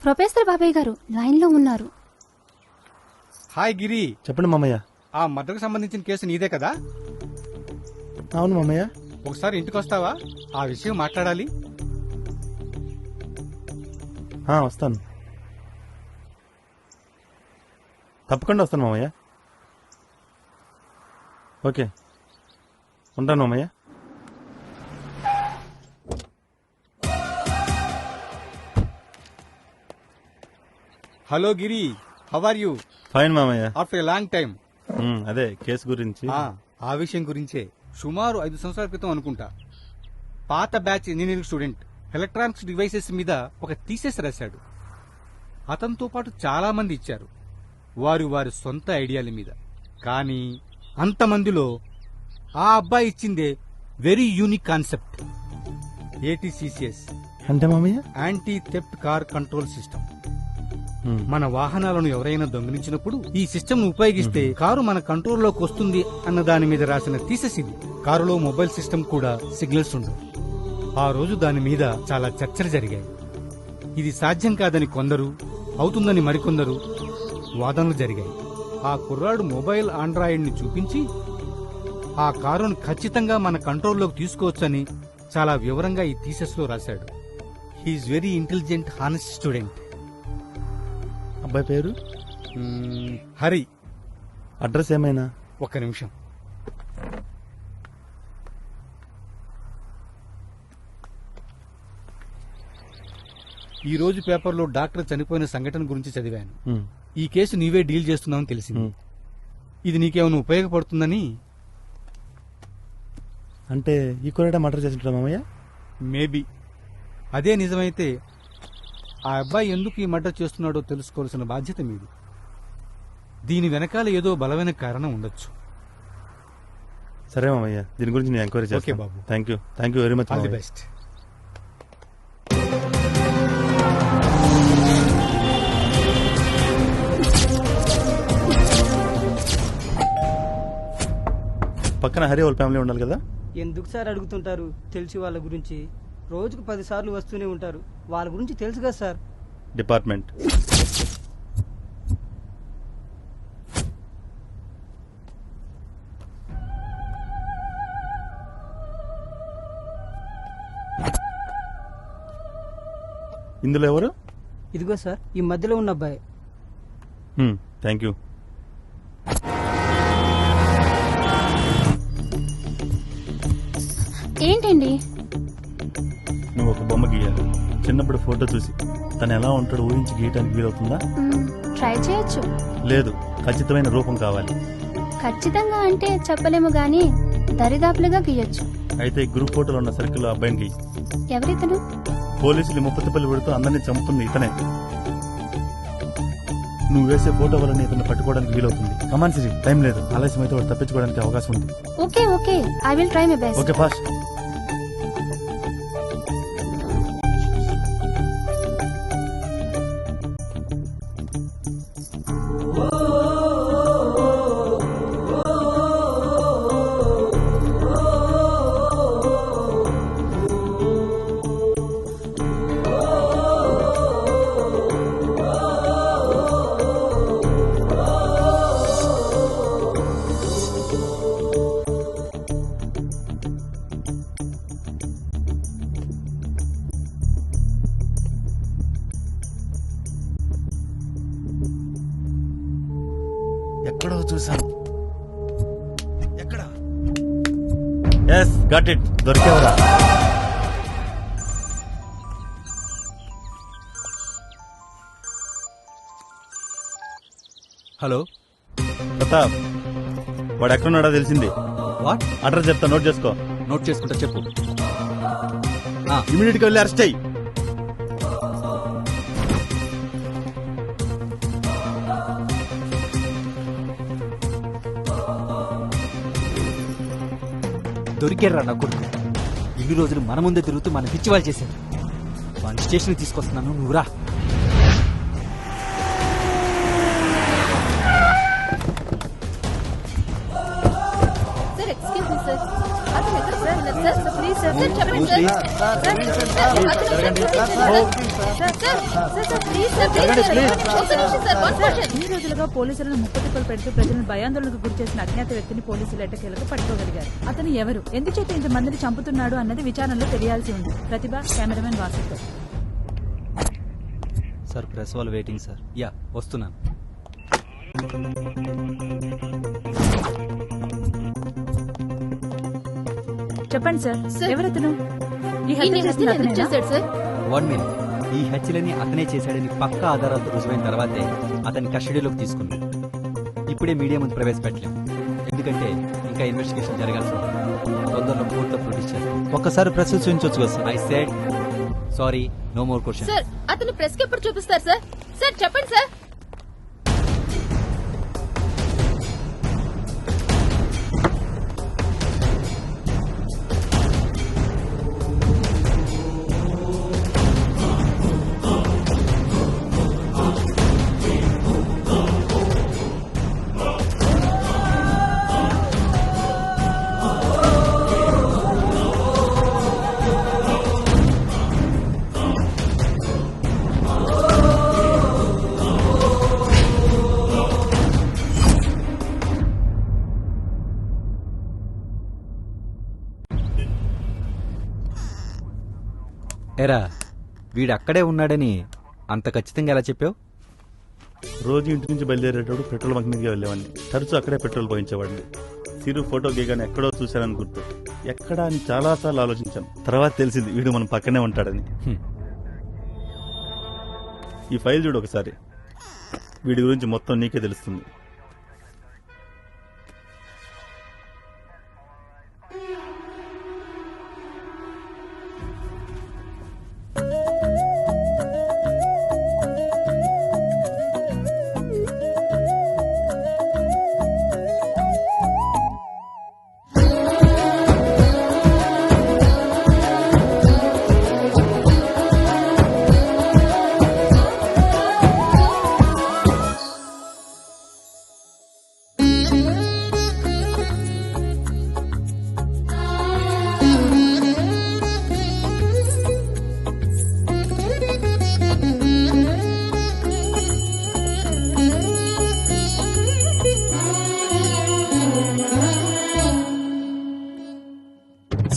ప్రొఫెసర్ బాబాయ్ గారు లైన్లో ఉన్నారు. హాయ్ గిరి. చెప్పండి మామయ్య. ఆ మర్డర్కి సంబంధించిన కేసు నీదే కదా? అవును మామయ్య. ఒకసారి ఇంటికి వస్తావా? ఆ విషయం మాట్లాడాలి. వస్తాను, తప్పకుండా వస్తాను మామయ్య. ఓకే, ఉంటాను మామయ్య. Hello Giri, how are you? Fine మామయ్య. After a long time. అదే కేసు గురించి. ఆ విషయం గురించే. సుమారు 5 సంవత్సరాల క్రితం అనుకుంటా, పాత batch engineering student electronics devices మీద ఒక థీసిస్ రాశాడు. అతనితో పాటు చాలా మంది ఇచ్చారు వారి వారి సొంత ఐడియాల మీద. కానీ అంతమందిలో ఆ అబ్బాయి ఇచ్చిందే వెరీ యూనిక్ కాన్సెప్ట్. ఏటీసీసీఎస్ అంటే మామయ్య anti theft car control system. మన వాహనాలను ఎవరైనా దొంగిలించినప్పుడు ఈ సిస్టమ్ ను ఉపయోగిస్తే కారు మన కంట్రోల్లోకి వస్తుంది అన్న దాని మీద రాసిన థీసిస్ ఇది. కారులో మొబైల్ సిస్టమ్ కూడా సిగ్నల్స్ ఉండవు. ఆ రోజు దాని మీద చాలా చర్చలు జరిగాయి. ఇది సాధ్యం కాదని కొందరు, అవుతుందని మరికొందరు వాదనలు జరిగాయి. ఆ కుర్రాడు మొబైల్ ఆండ్రాయిడ్ ని చూపించి ఆ కారును ఖచ్చితంగా మన కంట్రోల్లోకి తీసుకోవచ్చని చాలా వివరంగా ఈ థీసిస్ లో రాశాడు. He's very intelligent, honest student. అబ్బాయి పేరు హరి. అడ్రస్ ఏమైనా? ఒక్క నిమిషం. ఈ రోజు పేపర్లో డాక్టర్ చనిపోయిన సంఘటన గురించి చదివాను. ఈ కేసు నీవే డీల్ చేస్తున్నావని తెలిసింది. ఇది నీకేమైనా ఉపయోగపడుతుందని. అంటే ఈ కొరడా మర్డర్ చేసింటారా మామయ్య? మేబీ. అదే నిజమైతే ఆ అబ్బాయి ఎందుకు ఈ మర్డర్ చేస్తున్నాడో తెలుసుకోవాల్సిన బాధ్యత మీది. దీని వెనకాల ఏదో బలమైన కారణం ఉండొచ్చు. సరే మామయ్య, దీని గురించి నేను ఎంక్వైరీ చేస్తాను. Okay Babu. Thank you very much. All the best. పక్కన హరి వాళ్ళ ఫ్యామిలీ ఉండాలి కదా? ఎందుకు సార్ అడుగుతుంటారు? తెలిసి వాళ్ళ గురించి రోజుకు 10 సార్లు వస్తూనే ఉంటారు. వాళ్ళ గురించి తెలుసు కదా సార్. డిపార్ట్మెంట్. ఇందులో ఎవరు? ఇదిగో సార్, ఈ మధ్యలో ఉన్న అబ్బాయి. Thank you. ఏంటండి? నువ్వు ఒక బొమ్మ గీయాలి. చిన్నప్పుడు ఫోటో చూసి తను ఎలా ఉంటాడో ఊహించి గీయటానికి వీలవుతుందా? ట్రై చేయొచ్చు. లేదు, ఖచ్చితమైన రూపం కావాలి. ఖచ్చితంగా అంటే చెప్పలేము గానీ దరిదాపులుగా గీయొచ్చు. అయితే గ్రూప్ ఫోటోలో ఉన్న సర్కిల్ అబ్బాయిని గీయి. ఎవరితను? పోలీసులు ముప్పతిపల్లి పెడుతూ అందరినీ చంపుతుంది ఇతనే. నువ్వు వేసే ఫోటో వల్ల ఇతను పట్టుకోవడానికి వీలవుతుంది. కమాన్ సిరి, టైం లేదు. ఆలస్యం అయితే వాడు తప్పించుకోవడానికి అవకాశం ఉంది. Okay, I will try my best. Okay, fast. ఎక్కడో చూసాను. ఎక్కడ? Yes, got it. దొరికేవరా? హలో ప్రతాప్, వాడు ఎక్కడున్నాడో తెలిసింది. వాట్? అడ్రస్ చెప్తా, నోట్ చేసుకో. నోట్ చేసుకుంటా, చెప్పు. ఇమీడియట్ గా వెళ్ళి అరెస్ట్ అయ్యి. దొరికారా నా కొడుకు? ఇన్ని రోజులు మన ముందే తిరుగుతూ మన పిచ్చివాళ్ళు చేశారు. వాళ్ళ స్టేషన్ తీసుకొస్తున్నాను, నువ్వు రా. Sir, excuse me sir. అతను ఎక్కడ సార్? సార్ ప్లీజ్ సార్ చెప్పండి సార్. ఈ రోజులుగా పోలీసులను ముప్పతిప్పలు పెడుతూ ప్రజలను భయాందోళనకు గురి చేసిన అజ్ఞాత వ్యక్తిని పోలీసులు ఎట్టకేలకు పట్టుకోగలిగారు. అతను ఎవరు, ఎందుచేత ఇంతమందిని చంపుతున్నాడు అన్నది విచారణలో తెలియాల్సి ఉంది. ప్రతిభ, కెమెరామెన్ వాసుతో. సార్ ప్రెస్ వాళ్ళు వెయిటింగ్ సార్. యా వస్తున్నాను. చెప్పండి సార్, ఎవరతను? ఈ హత్య చేసిన అతనేనా? 1 మినిట్. ఈ హత్యలని అతనే చేశాడని పక్కా ఆధారాలతో రుజువైన తర్వాతే అతన్ని కస్టడీలోకి తీసుకున్నాం. ఇప్పుడే మీడియా ముందు ప్రవేశపెట్టలేం, ఎందుకంటే ఇంకా ఇన్వెస్టిగేషన్ జరగాల్సి ఉంది. తొందరలో కోర్టులో ప్రొడ్యూస్ చేస్తాం. ఒక్కసారి ప్రెస్ చూపించవచ్చు కదా sir? I said sorry, no more question. Sir అతను ప్రెస్ కి ఎప్పుడు చూపిస్తారు సార్? సార్ చెప్పండి సార్. ఎరా వీడు అక్కడే ఉన్నాడని అంత ఖచ్చితంగా ఎలా చెప్పావు? రోజు ఇంటి నుంచి బయలుదేరేటప్పుడు పెట్రోల్ బంక్ మీదకి వెళ్ళేవాడిని. తరచూ అక్కడే పెట్రోల్ పోయించేవాడిని. సిరు ఫోటో గీగానే ఎక్కడో చూశానని గుర్తు. ఎక్కడా అని చాలాసార్లు ఆలోచించాను. తర్వాత తెలిసింది వీడు మన పక్కనే ఉంటాడని. ఈ ఫైల్ చూడు ఒకసారి, వీడి గురించి మొత్తం నీకే తెలుస్తుంది.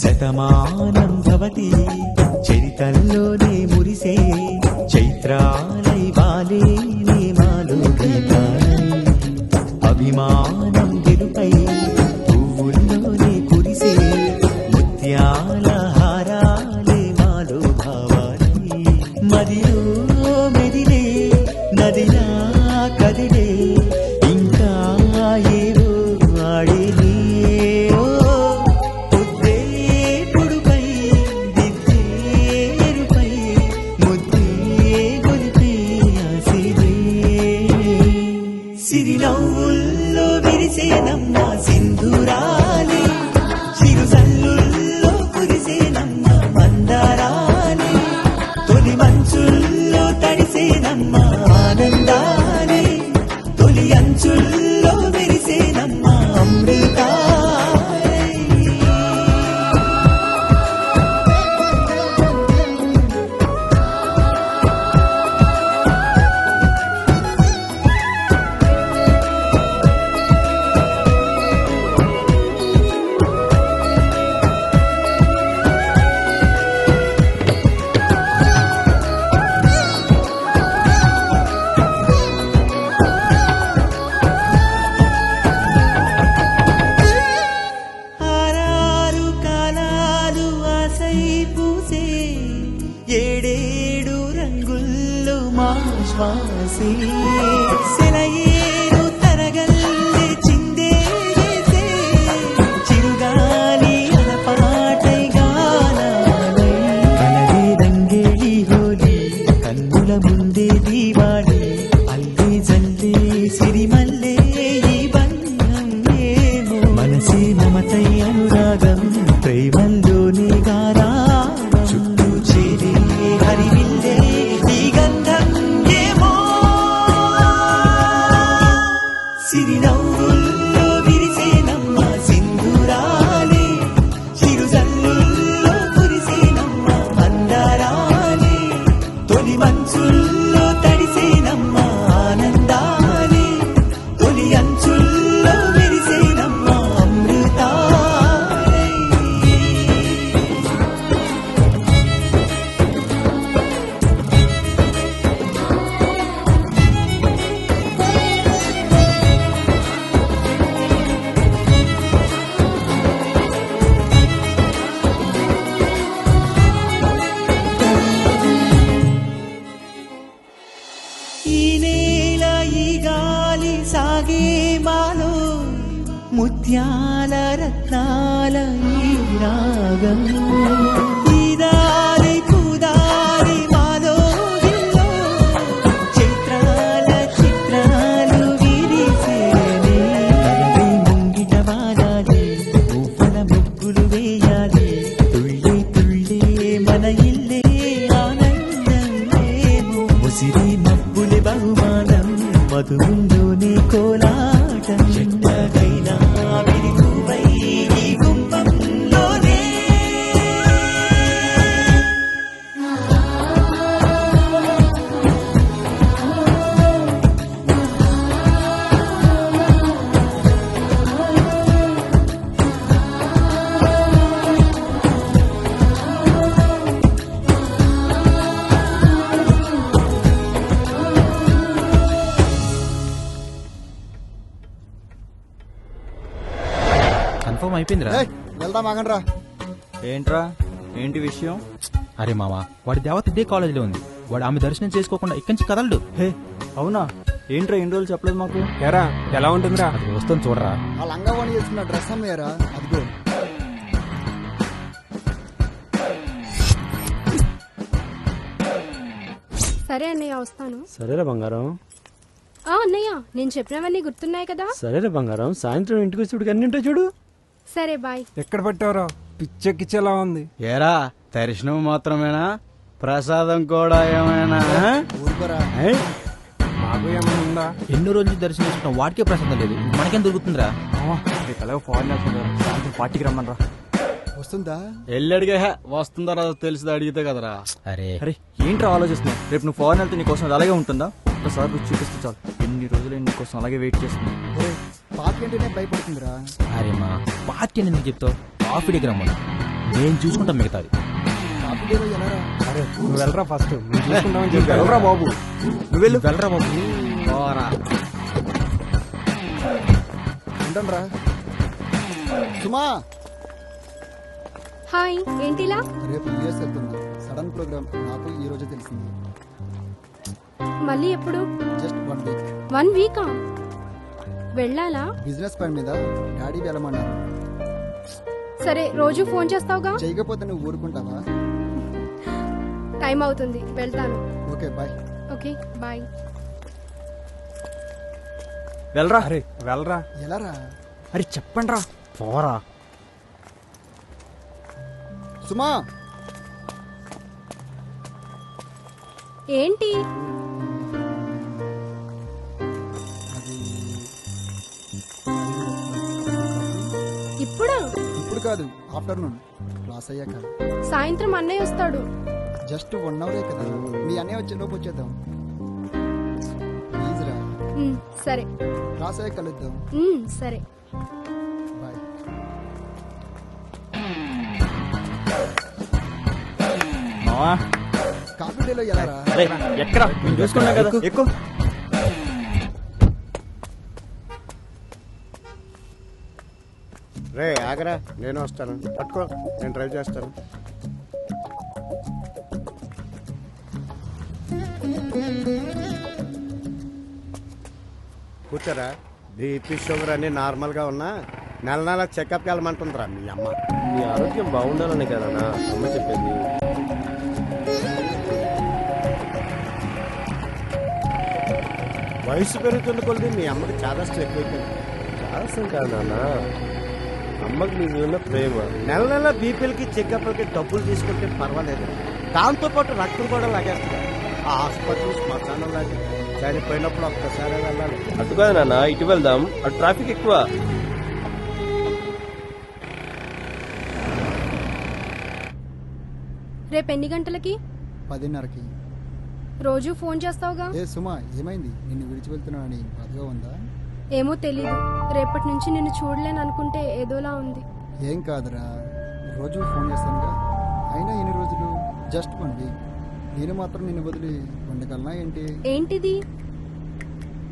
శతమానం భవతి చరితల్లోనే మురిసే చైత్రాలై వాలే నేమాలో గీతాలై అభిమానం గెలుపై పువ్వుల్లోనే కురిసే ముత్యాల హారాలే మాలో భావాలై మదిలో మెదిలే నదిలా కదిలే ఇంకా ఏవో ఆడేనే సిరినవ్వుల్లో విరిసేనమ్మ సింధూరాలి చిరుసల్లుల్లో కురిసేనమ్మ మందారాలి తొలి మంచుల్లో తడిసేనమ్మ ఆనందాలి తొలి అంచుల్లో విరిసేనమ్మ అమృతాలి. ఏడేడు రంగుల్లో మా శ్వాసే సెలయేరు తరగల్లే చిందేసే చిరుగాలి అలపాటై గానాలై కలవే రంగేలి హోలీ కన్నుల ముందే దీవాలి అల్లే జల్లే సిరిమల్లే ఈ బంధం ఏమో మనసే మమతై అనురాగం ప్రేమల్లోనే గారా హరివిల్లే ఈ గంధం ఏమో సిరినవ్వుల్లో విరిసేనమ్మ సింధూరాలి ముత్యాల రత్నాల ఈ రాగం ఇదారి కుదారి మాలోగిలో చిత్రాల చిత్రాలు విరిసేనే కలవై ముంగిట వాలాలి పువ్వుల ముగ్గులు వేయాలి తుళ్ళి తుళ్ళి మన ఇల్లే ఆనందమేమో ముసిరి మబ్బులే బహుమానం మధువులోనే కోలాటం చెట్టగైనా విరిగువై ఈ గుమ్మంలోనే కన్ఫర్మ్ అయిపోయిందిరా. వెళ్దాం ఆగండ్రా. ఏంట్రా ఏంటి విషయం? అరే మామా వాడి దేవత ఇదే కాలేజీలో ఉంది. వాడు ఆమె దర్శనం చేసుకోకుండా ఇక్కడి నుంచి కదలడు. హే అవునా? ఏంట్రా ఎన్ని రోజులు చెప్పలేదు మాకు? ఎరా ఎలా ఉంటుందిరా? అది వస్తుంది చూడరా. ఆ లంగావాణి వేసుకున్న డ్రెస్ అమ్మేరా అదిగో. సరే అన్నయ్య వస్తాను. సరేరా బంగారం. అన్నయ్య నేను చెప్పినవన్నీ గుర్తున్నాయి కదా? సరేరా బంగారం, సాయంత్రం ఇంటికి వచ్చి అన్ని ఉంటాయి చూడు. సరే బాయ్. ఎక్కడ పెట్టావురా? పిచ్చెక్కిచ్చేలా ఉంది. ఏరా దర్శనం మాత్రమేనా? ప్రసాదం కూడా ఏమైనా? మాకు ఏమైనా ఉందా? ఎన్నో రోజులు దర్శనం చేసుకుంటాం, వాడికే ప్రసాదం లేదు, మనకేం దొరుకుతుందిరా? ఎలాగో ఫారెన్ సాయంత్రం పార్టీకి రమ్మనరా. వస్తుందా? ఎల్లడిగా వస్తుందా రాదో తెలిసి అడిగితే కదరా. అరే అరే ఏంట్రా ఆలోచిస్తున్నావు? రేపు నువ్వు ఫారెన్ వెళ్తే నీకోసం అది అలాగే ఉంటుందా? ఒక్కసారి రుచి చూపిస్తే చాలు. ఎన్ని రోజులు నీకోసం అలాగే వెయిట్ చేస్తున్నా. పార్టీ అంటేనే భయపడుతుందిరా. అరే మా పార్టీ అని ఎందుకు చెప్తావు? కాఫీ దగ్గర రమ్మను, నేను చూసుకుంటాం మిగతాది. పార్టీ డేలో ఎలారా? అరే నువ్వు వెళ్ళరా ఫస్ట్, నువ్వు చూసుకుంటామని చెప్పి వెళ్ళరా బాబు. నువ్వు వెళ్ళు. వెళ్ళరా బాబు. ఉంటాను. సుమా హాయ్ ఏంటిలా? రేపు యూఎస్ వెళ్తున్నా. సడన్ ప్రోగ్రామ్ నాకు ఈ రోజే తెలిసింది. మళ్ళీ ఎప్పుడు? Just 1 week. 1 వీకా? వెళ్ళాలా? బిజినెస్ పని మీద డాడీ వెళ్ళమన్నారు. సరే రోజు ఫోన్ చేస్తావుగా? చేయకపోతే నువ్వు ఊరుకుంటావా? టైం అవుతుంది, వెళ్తాను. Okay bye. Okay bye. వెళ్ళరా. అరే వెళ్ళరా. ఎలారా? అరే చెప్పండి రా. పోరా. సుమా ఏంటి? ఇప్పుడు? ఇప్పుడు కాదు, ఆఫ్టర్నూన్ క్లాస్ అయ్యాక. సాయంత్రం అన్నయ్య వస్తాడు. జస్ట్ 1 అవరే కదా, మీ అన్నయ్య వచ్చే లోపు వచ్చేద్దాం. ప్లీజ్ రా. సరే క్లాస్ అయ్యాక కలుద్దాం. సరే బాయ్. మావా కాఫీ డేలో ఎలారా? ఎక్కడ చూసుకున్నా కదా. ఎక్కువ రే ఆగరా, నేను వస్తాను. పట్టుకో, నేను డ్రైవ్ చేస్తాను. కూర్చోరా. బీపీ షుగర్ అన్ని నార్మల్ గా ఉన్నా నెల నెల చెకప్కి వెళ్ళమంటుందిరా మీ అమ్మ. నీ ఆరోగ్యం బాగుండాలని కదా అమ్మ చెప్పేది. వయసు పెరుగుతున్న కొద్ది మీ అమ్మకి చాదస్తం ఎక్కువైపోయింది. చాదస్తం కాదు నాన్న, అమ్మకి నీ మీద ఉన్న ప్రేమ. నెల నెల బీపీలకి చెకప్లకి డబ్బులు తీసుకుంటే పర్వాలేదు, దాంతో పాటు రక్తం కూడా లాగేస్తుంది. ఆ ఆసుపత్రి శ్మశానం లాగే, చనిపోయినప్పుడు ఒక్కసారి వెళ్ళాలి. అటు కాదు నాన్న, ఇటు వెళ్దాం, అటు ట్రాఫిక్ ఎక్కువ. రేపు ఎన్ని గంటలకి? 10:30కి. రోజు ఫోన్ చేస్తావుగా? ఏ సుమా, ఏమైంది? నిన్ను విడిచి వెళ్తున్నానని బాధగా ఉందా? ఏమో తెలీదు, రేపటి నుంచి నిన్ను చూడలేను అనుకుంటే ఏదోలా ఉంది. ఏం కాదురా, రోజు ఫోన్ చేస్తానుగా. అయినా ఎన్ని రోజులు? Just 1 week. నేను మాత్రం నిన్ను వదిలి ఉండగలనా ఏంటి? ఏంటిది?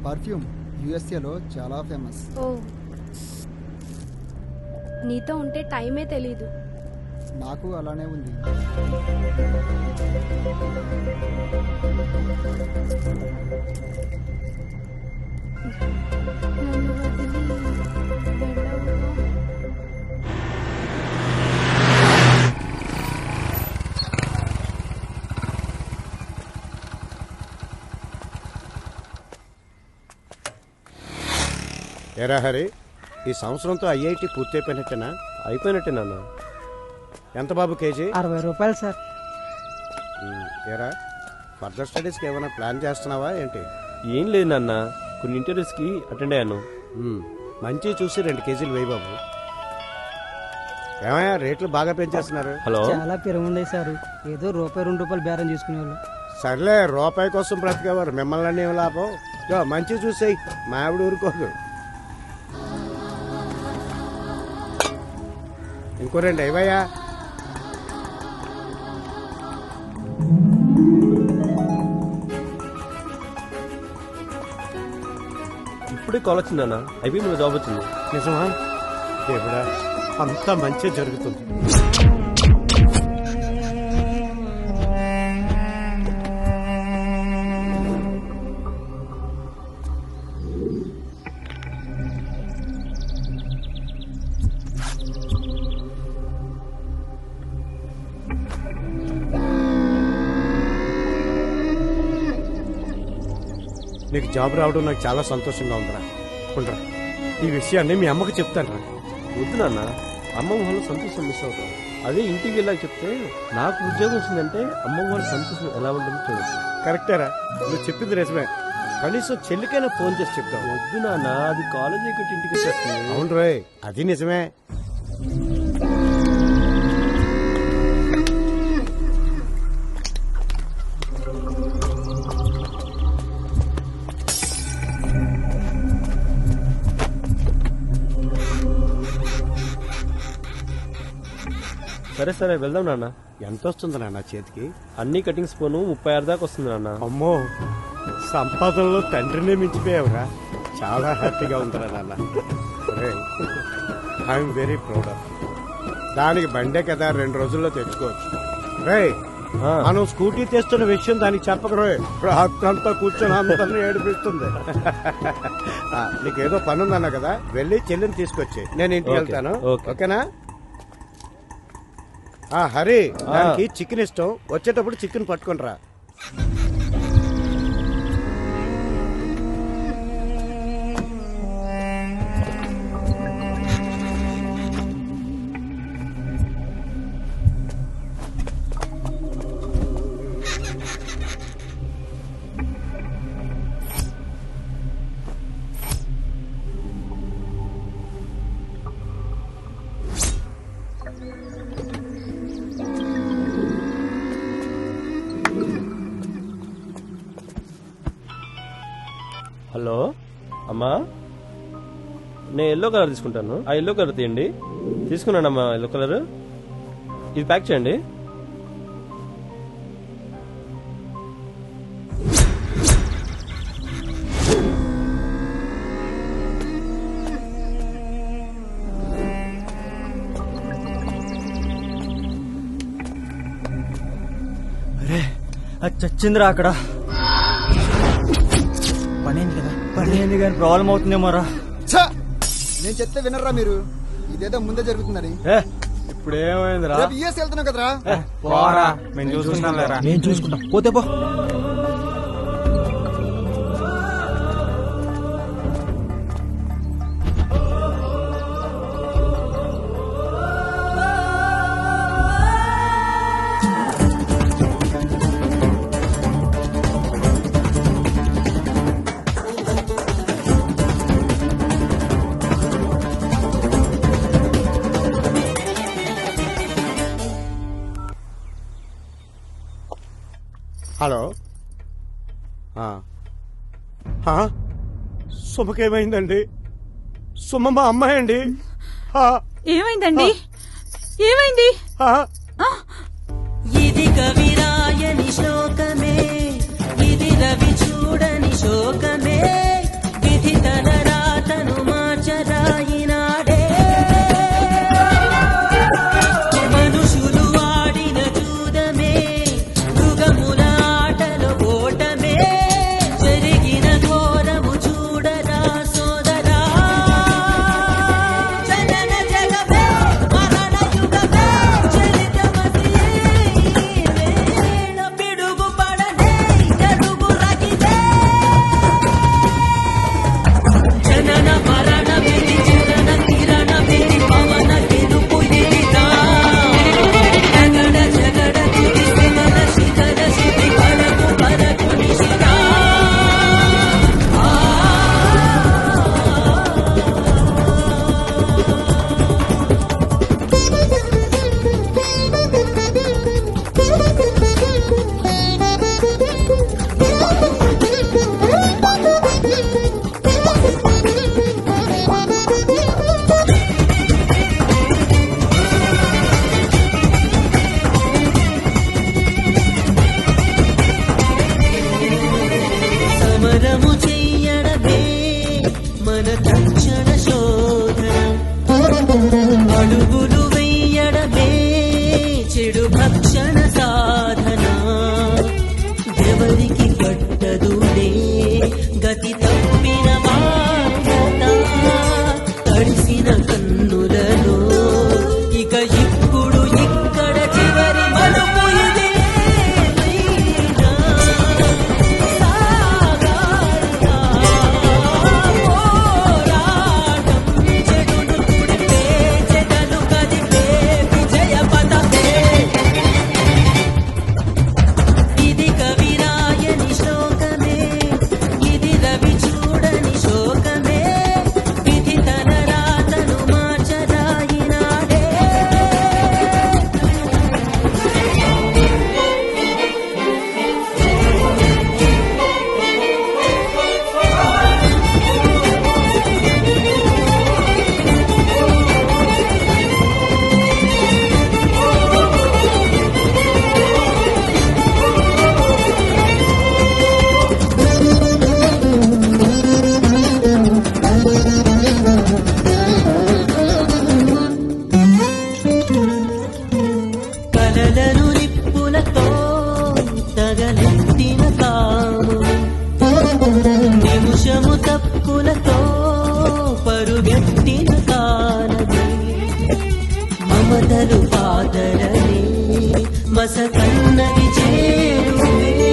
పర్ఫ్యూమ్, యుఎస్ఏలో చాలా ఫేమస్. ఓ, నీతో ఉంటే టైమే తెలీదు. నాకు అలానే ఉంది. నన్ను వదిలి వెళ్ళవుగా. ఎరా హరి, ఈ సంవత్సరంతో ఐఐటి పూర్తయిపోయినట్టేనా? అయిపోయినట్టేనా? ఎంత బాబు కేజీ? 60 రూపాయలు సార్. ఎరా, ఫర్దర్ స్టడీస్కి ఏమైనా ప్లాన్ చేస్తున్నావా ఏంటి? ఏం లేదు నాన్న, కొన్ని ఇంటర్వ్యూస్కి అటెండ్ అయ్యాను. మంచి చూసి 2 కేజీలు వేయి బాబు. ఏమయ్యా, రేట్లు బాగా పెంచేస్తున్నారు. హలో, చాలా పెరుగుండే సార్. ఏదో రూపాయి 2 రూపాయలు బేరం చేసుకునేవాళ్ళు. సర్లే, రూపాయి కోసం బ్రతికేవారు, మిమ్మల్ని అన్నీ ఏం లాభం. మంచి చూసేయి, మా ఆవిడ ఊరుకోదు. ఇంకో 2 అయ్యా. ఇప్పుడే కాల్ వచ్చిందన్నా, అయిపోయి మీద జాబ్ వచ్చింది. నిజమా? దేవుడా, అంతా మంచి జరుగుతుంది. నీకు జాబ్ రావడం నాకు చాలా సంతోషంగా ఉందిరా. ఉండరా, ఈ విషయాన్ని మీ అమ్మకి చెప్తాను రా. వద్దు నాన్న, అమ్మ మొహంలో సంతోషం మిస్ అవుతాం. అదే ఇంటికి వెళ్ళాక చెప్తే నాకు ఉద్యోగం వచ్చిందంటే అమ్మ వాళ్ళ సంతోషం ఎలా ఉంటుందో చూడచ్చు. కరెక్టేరా, నువ్వు చెప్పింది నిజమే. కనీసం చెల్లికైనా ఫోన్ చేసి చెప్తావు. వద్దు నాన్న, అది కాలేజీ కట్టి ఇంటికి వచ్చేస్తుంది. అవును రోయ్, అది నిజమే. సరే సరే వెళ్దాం నాన్న. ఎంత వస్తుంది నాన్న చేతికి? అన్ని కటింగ్స్ పోను 36 దాకా వస్తుంది నాన్న. అమ్మో, సంపాదనలో తండ్రినే మించిపోయావురా. చాలా హ్యాపీగా ఉందిరా నాన్న. I'm very proud of. దానికి బండే కదా, 2 రోజుల్లో తెచ్చుకోవచ్చు. రే, మనం స్కూటీ తెస్తున్న విషయం దానికి చెప్పకరోయ్, రాత్రంతా కూర్చొని అందరినీ ఏడిపిస్తుంది. నీకేదో పని ఉందన్నా కదా, వెళ్ళి చెల్లిని తీసుకొచ్చి నేను ఇంటికి వెళ్తాను. ఓకేనా? హరి, దానికి చికెన్ ఇష్టం, వచ్చేటప్పుడు చికెన్ పట్టుకుని రా. హలో అమ్మా, నేను ఎల్లో కలర్ తీసుకుంటాను. ఆ ఎల్లో కలర్ తీయండి. తీసుకున్నానమ్మా ఎల్లో కలర్. ఇది ప్యాక్ చేయండి. అరే, అది చచ్చిందిరా అక్కడ. పనేంది కదా, పనేంది కానీ ప్రాబ్లం అవుతుందేమోరా. నేను చెప్తే వినరా మీరు? ఇదేదో ముందే జరుగుతుందని. ఇప్పుడు ఏమైందిరా? రేపు యూఎస్ వెళ్తున్నాం కదరా. పోరా, మేము చూసుకుంటాం లేరా. నేను చూసుకుంటాం, పోతే పో. హలో, సుమకేమైందండి? సుమ మా అమ్మాయి అండి. ఏమైందండి? ఏమైంది? ఇది కవిరాయని శోకమే, ఇది రవి చూడని శోకమే, విధి తన రాతను మార్చరాయినాడే. మనుషులు ఆడిన జూదమే, మృగముల ఆటలో ఓటమే, జరిగిన ఘోరము చూడరా చెడు భక్షణ సాధన ఎవరికి పట్టదులే గతి తప్పిన బాధ్యత తడిసిన కన్నులలో ఇక ఇప్పుడు ఇక్కడ చివరి మలుపు ఇదేమైనా సాగాలా పోరాటం చెడును తుడిపే చెదలు కదిపే విజయ పదమే ఇది కవిరాయని శ్లోకమే ఇది రవి చూడని శోకమే విధి తన రాతను మార్చదాయినాడే కలలను నిప్పులతో తగలెత్తిన కాము నిమిషము తప్పులతో పరుగెత్తిన కానది మమతలు పాదరని మసకన్నది చేరువే